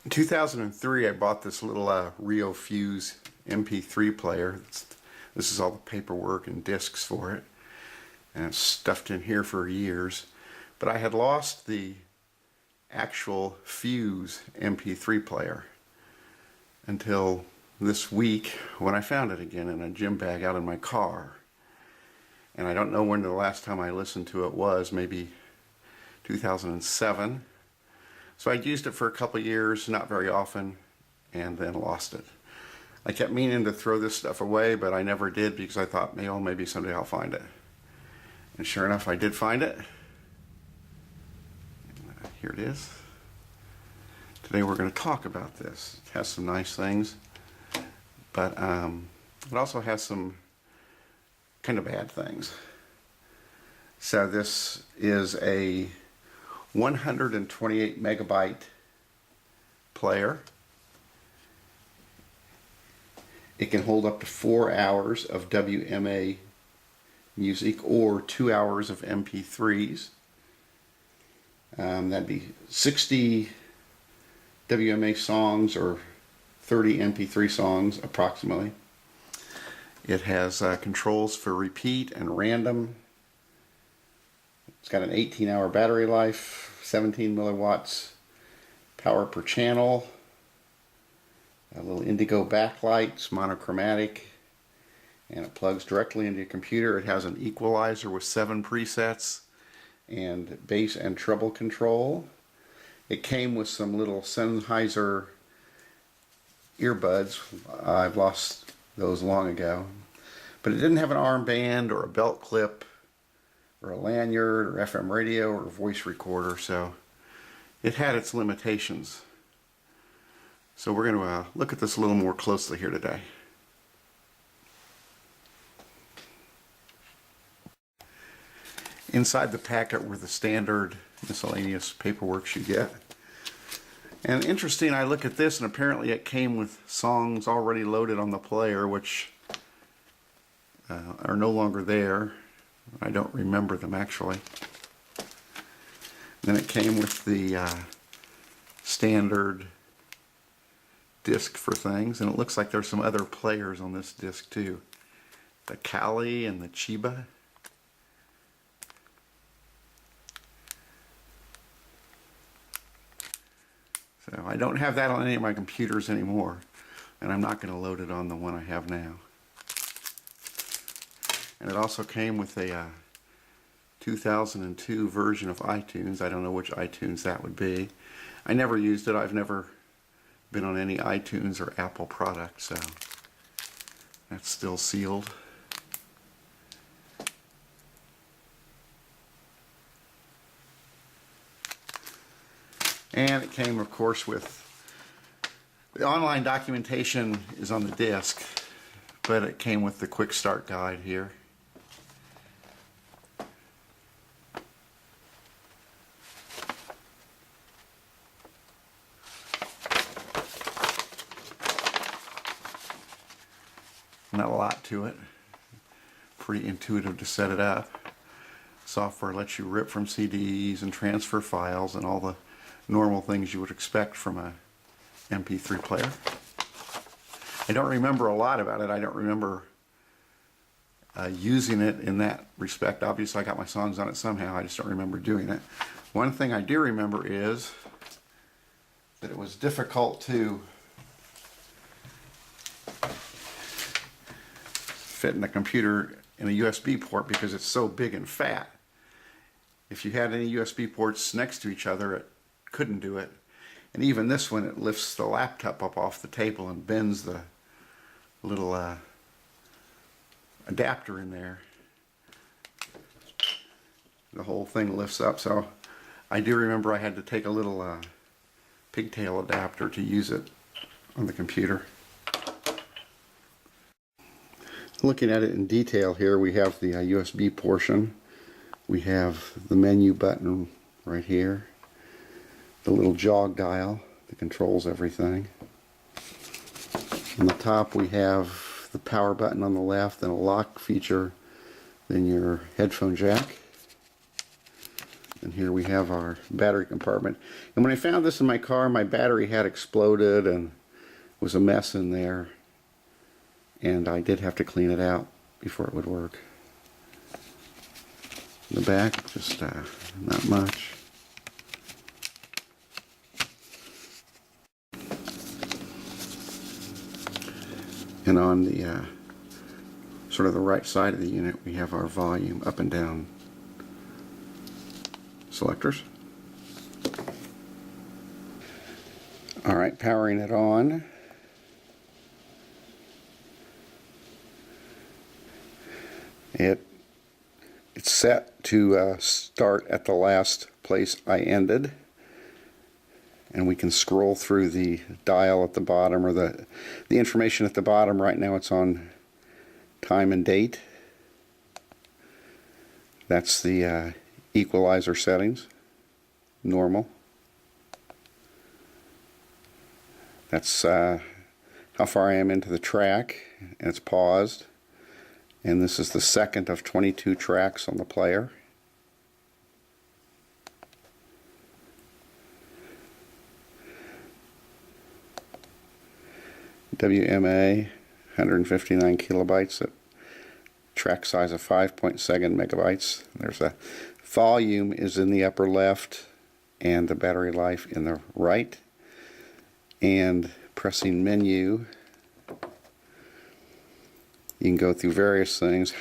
In 2003, I bought this little Rio Fuse MP3 player. This is all the paperwork and discs for it, and it's stuffed in here for years. But I had lost the actual Fuse MP3 player until this week when I found it again in a gym bag out in my car. And I don't know when the last time I listened to it was, maybe 2007. So I'd used it for a couple years, not very often, and then lost it. I kept meaning to throw this stuff away, but I never did because I thought, well, maybe someday I'll find it. And sure enough, I did find it. Here it is. Today we're going to talk about this. It has some nice things, but it also has some kind of bad things. So this is a 128 megabyte player. It can hold up to 4 hours of WMA music or 2 hours of MP3s. That'd be 60 WMA songs or 30 MP3 songs approximately. It has controls for repeat and random. It's got an 18-hour battery life, 17 milliwatts power per channel, a little indigo backlights, monochromatic, and it plugs directly into your computer. It has an equalizer with 7 presets and bass and treble control. It came with some little Sennheiser earbuds. I've lost those long ago. But it didn't have an armband or a belt clip or a lanyard or FM radio or voice recorder, so it had its limitations. So we're going to look at this a little more closely here today. Inside the packet were the standard miscellaneous paperwork you get. And interesting, I look at this and apparently it came with songs already loaded on the player, which are no longer there. I don't remember them actually. Then it came with the standard disc for things, and it looks like there's some other players on this disc too. The Kali and the Chiba. So I don't have that on any of my computers anymore, and I'm not going to load it on the one I have now. And it also came with a 2002 version of iTunes. I don't know which iTunes that would be. I never used it. I've never been on any iTunes or Apple product, so that's still sealed. And it came, of course, with the online documentation is on the disc, but it came with the quick start guide here. Not a lot to it. Pretty intuitive to set it up. Software lets you rip from CDs and transfer files and all the normal things you would expect from a MP3 player. I don't remember a lot about it. I don't remember using it in that respect. Obviously I got my songs on it somehow. I just don't remember doing it. One thing I do remember is that it was difficult to fit in the computer in a USB port because it's so big and fat. If you had any USB ports next to each other, it couldn't do it. And even this one, it lifts the laptop up off the table and bends the little adapter in there. The whole thing lifts up. So I do remember I had to take a little pigtail adapter to use it on the computer. Looking at it in detail here, we have the USB portion. We have the menu button right here. The little jog dial that controls everything. On the top we have the power button on the left and a lock feature, then your headphone jack. And here we have our battery compartment. And when I found this in my car, my battery had exploded and was a mess in there. And I did have to clean it out before it would work. In the back, just not much. And on the sort of the right side of the unit, we have our volume up and down selectors. All right, powering it on. It's set to start at the last place I ended, and we can scroll through the dial at the bottom, or the information at the bottom. Right now it's on time and date. That's the equalizer settings, normal. That's how far I am into the track, and it's paused. And this is the second of 22 tracks on the player. WMA, 159 kilobytes at track size of 5.2 megabytes. There's a volume is in the upper left and the battery life in the right. And pressing menu, you can go through various things,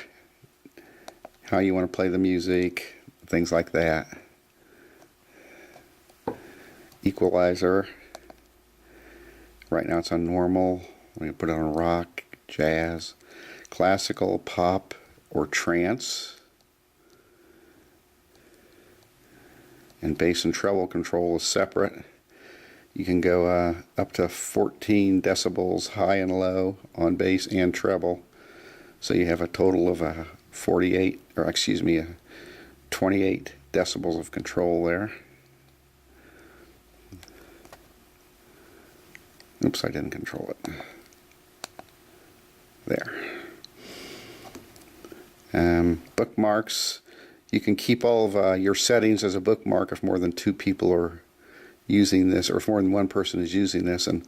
how you want to play the music, things like that. Equalizer, right now it's on normal. We can put it on rock, jazz, classical, pop, or trance. And bass and treble control is separate. You can go up to 14 decibels high and low on bass and treble. So you have a total of 28 decibels of control there. Oops, I didn't control it. There. Bookmarks. You can keep all of your settings as a bookmark if more than 2 people are using this, or if more than one person is using this. And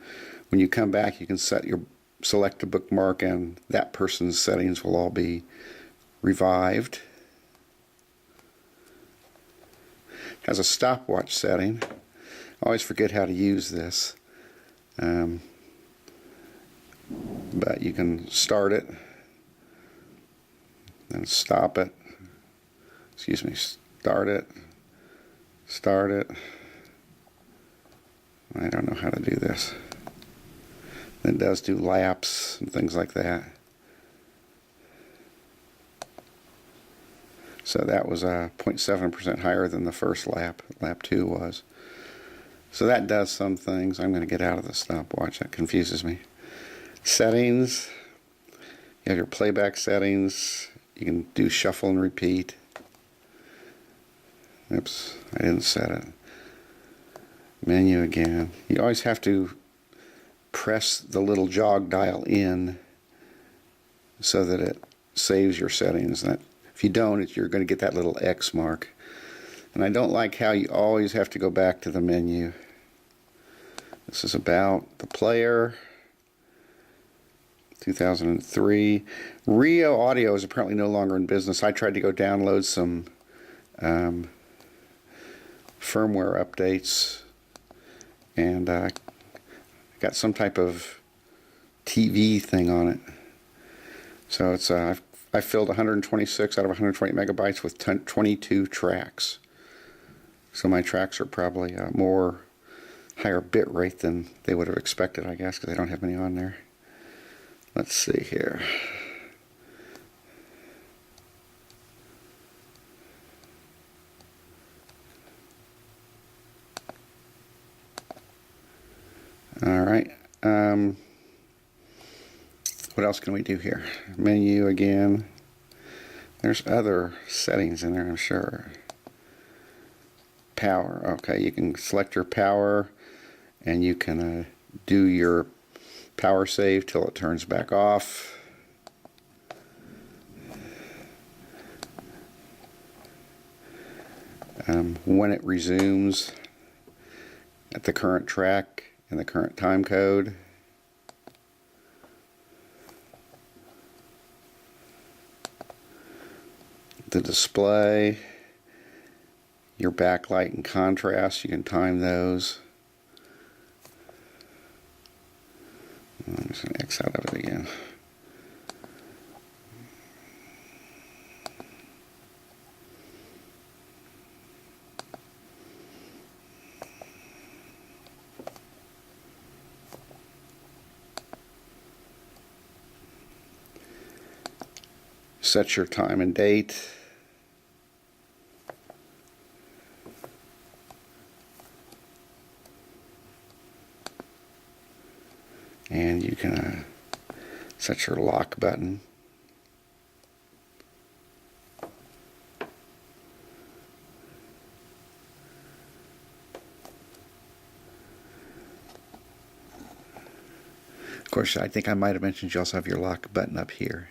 when you come back, you can select a bookmark, and that person's settings will all be revived. It has a stopwatch setting. I always forget how to use this. But you can start it and stop it. Start it. I don't know how to do this. It does do laps and things like that. So that was 0.7% higher than the first lap. Lap 2 was. So that does some things. I'm going to get out of the stopwatch. That confuses me. Settings. You have your playback settings. You can do shuffle and repeat. Oops, I didn't set it. Menu again. You always have to press the little jog dial in so that it saves your settings. If you don't, you're going to get that little X mark. And I don't like how you always have to go back to the menu. This is about the player. 2003. Rio Audio is apparently no longer in business. I tried to go download some firmware updates, and got some type of TV thing on it. So it's I filled 126 out of 120 megabytes with 22 tracks. So my tracks are probably more higher bit rate than they would have expected, I guess, because they don't have any on there. Let's see here. All right. What else can we do here? Menu again. There's other settings in there, I'm sure. Power. Okay, you can select your power, and you can do your power save till it turns back off. when it resumes at the current track and the current time code. The display, your backlight and contrast, you can time those. I'm just going to X out of it again. Set your time and date. And you can set your lock button. Of course, I think I might have mentioned you also have your lock button up here.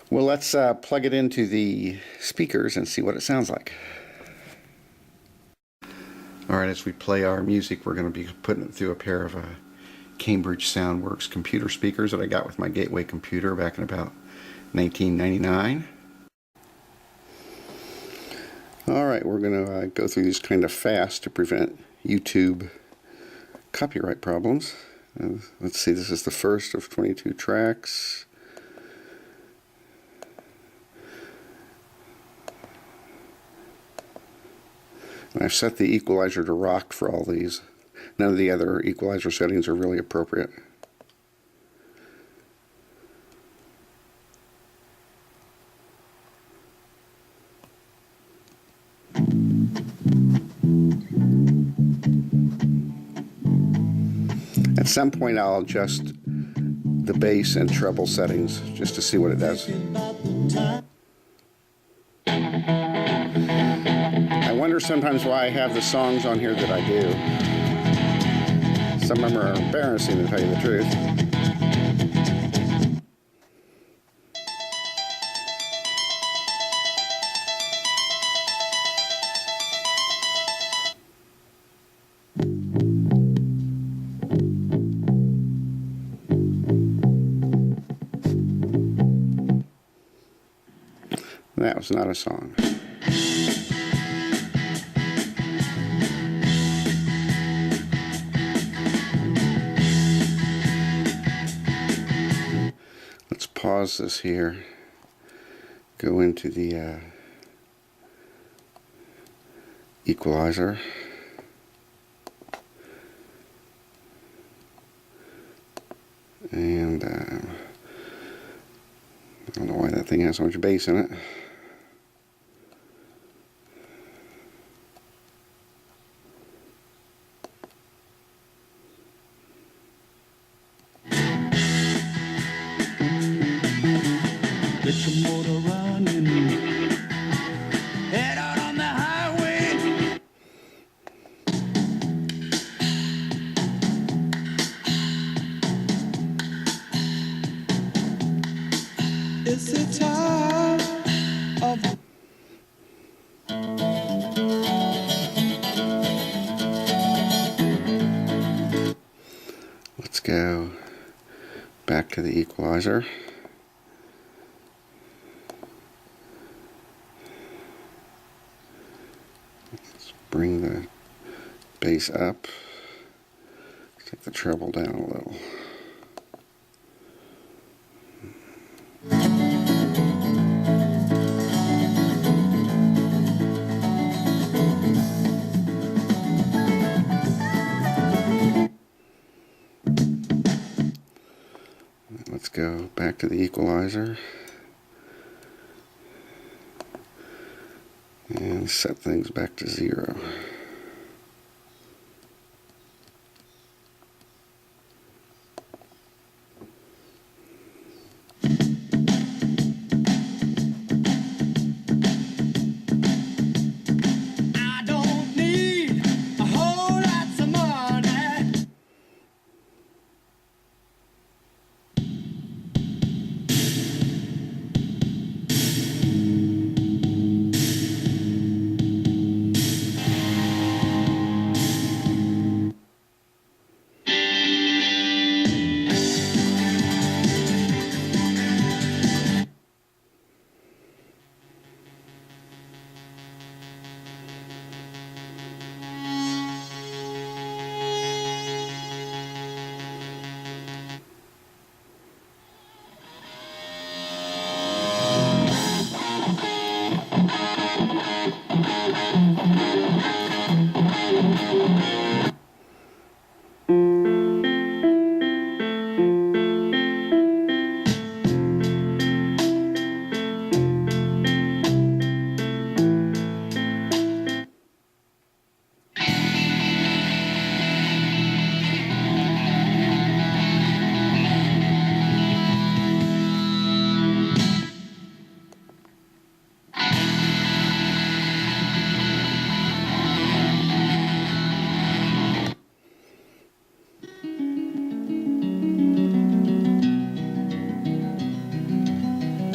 Well, let's plug it into the speakers and see what it sounds like. Alright, as we play our music, we're going to be putting it through a pair of Cambridge Soundworks computer speakers that I got with my Gateway computer back in about 1999. Alright, we're going to go through these kind of fast to prevent YouTube copyright problems. Let's see, this is the first of 22 tracks. I've set the equalizer to rock for all these. None of the other equalizer settings are really appropriate. At some point I'll adjust the bass and treble settings just to see what it does. I wonder sometimes why I have the songs on here that I do. Some of them are embarrassing, to tell you the truth. That was not a song. Let's pause this here. Go into the equalizer. And I don't know why that thing has so much bass in it. Get your motor running, head out on the highway. It's the time of Let's go back to the equalizer. Let's bring the bass up. Take the treble down a little. Let's go back to the equalizer and set things back to 0. I don't need a whole lot of money.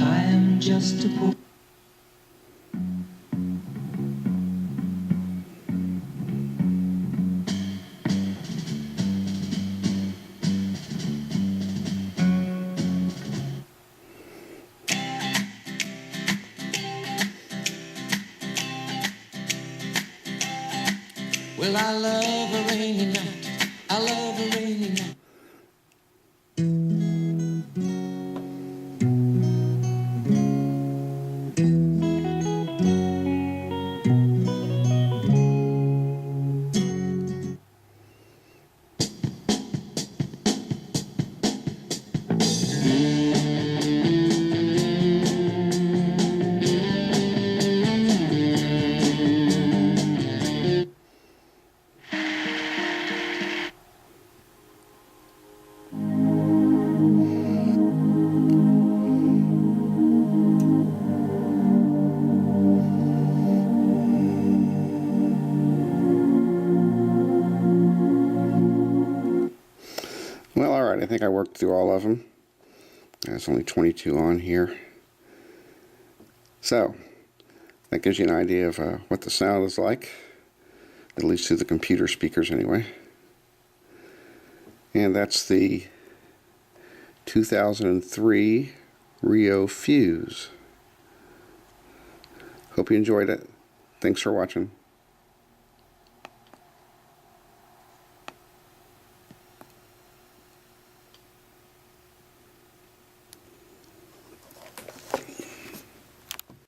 I am just a poor. Well, I love a rainy night. I love a rainy night. Well, alright, I think I worked through all of them. There's only 22 on here. So, that gives you an idea of what the sound is like, at least through the computer speakers anyway. And that's the 2003 Rio Fuse. Hope you enjoyed it. Thanks for watching.